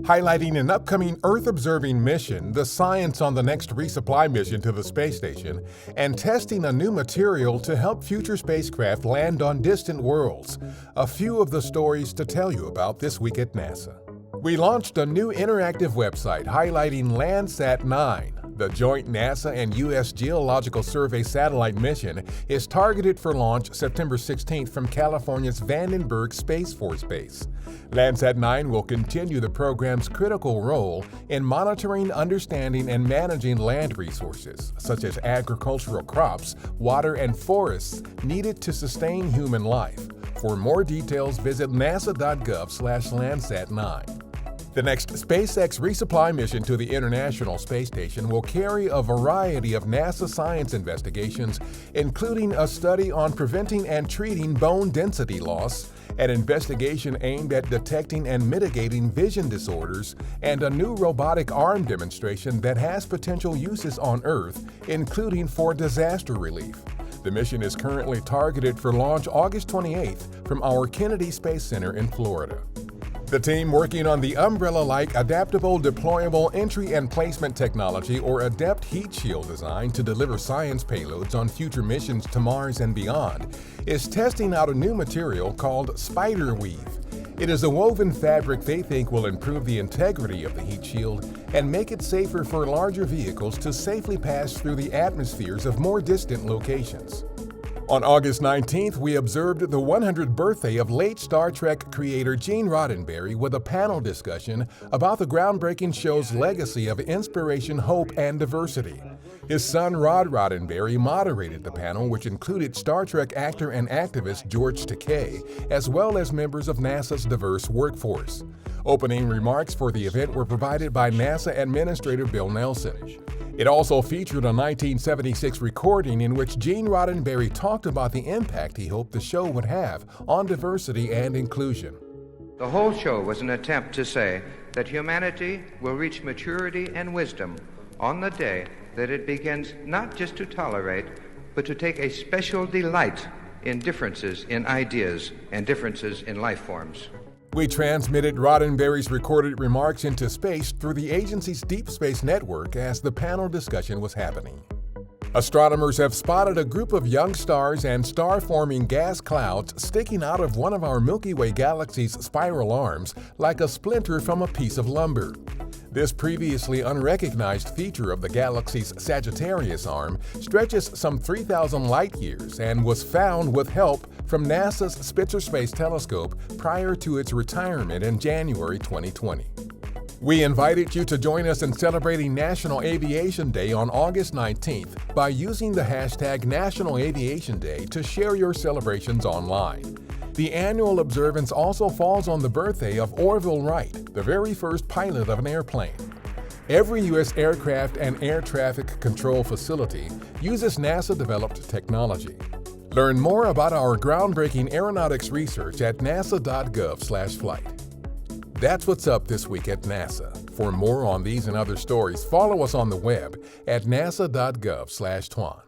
Highlighting an upcoming Earth-observing mission, the science on the next resupply mission to the space station, and testing a new material to help future spacecraft land on distant worlds. A few of the stories to tell you about this week at NASA. We launched a new interactive website highlighting Landsat 9. The joint NASA and U.S. Geological Survey satellite mission is targeted for launch September 16th from California's Vandenberg Space Force Base. Landsat 9 will continue the program's critical role in monitoring, understanding, and managing land resources, such as agricultural crops, water, and forests needed to sustain human life. For more details, visit nasa.gov/Landsat9. The next SpaceX resupply mission to the International Space Station will carry a variety of NASA science investigations, including a study on preventing and treating bone density loss, an investigation aimed at detecting and mitigating vision disorders, and a new robotic arm demonstration that has potential uses on Earth, including for disaster relief. The mission is currently targeted for launch August 28th from our Kennedy Space Center in Florida. The team working on the umbrella-like adaptable deployable entry and placement technology, or ADEPT heat shield design to deliver science payloads on future missions to Mars and beyond, is testing out a new material called spider weave. It is a woven fabric they think will improve the integrity of the heat shield and make it safer for larger vehicles to safely pass through the atmospheres of more distant locations. On August 19th, we observed the 100th birthday of late Star Trek creator Gene Roddenberry with a panel discussion about the groundbreaking show's legacy of inspiration, hope, and diversity. His son Rod Roddenberry moderated the panel, which included Star Trek actor and activist George Takei, as well as members of NASA's diverse workforce. Opening remarks for the event were provided by NASA Administrator Bill Nelson. It also featured a 1976 recording in which Gene Roddenberry talked about the impact he hoped the show would have on diversity and inclusion. The whole show was an attempt to say that humanity will reach maturity and wisdom on the day that it begins not just to tolerate, but to take a special delight in differences in ideas and differences in life forms. We transmitted Roddenberry's recorded remarks into space through the agency's Deep Space Network as the panel discussion was happening. Astronomers have spotted a group of young stars and star-forming gas clouds sticking out of one of our Milky Way galaxy's spiral arms like a splinter from a piece of lumber. This previously unrecognized feature of the galaxy's Sagittarius arm stretches some 3,000 light-years and was found with help from NASA's Spitzer Space Telescope prior to its retirement in January 2020. We invited you to join us in celebrating National Aviation Day on August 19th by using the hashtag National Aviation Day to share your celebrations online. The annual observance also falls on the birthday of Orville Wright, the very first pilot of an airplane. Every U.S. aircraft and air traffic control facility uses NASA-developed technology. Learn more about our groundbreaking aeronautics research at nasa.gov/flight. That's what's up this week at NASA. For more on these and other stories, follow us on the web at nasa.gov/twan.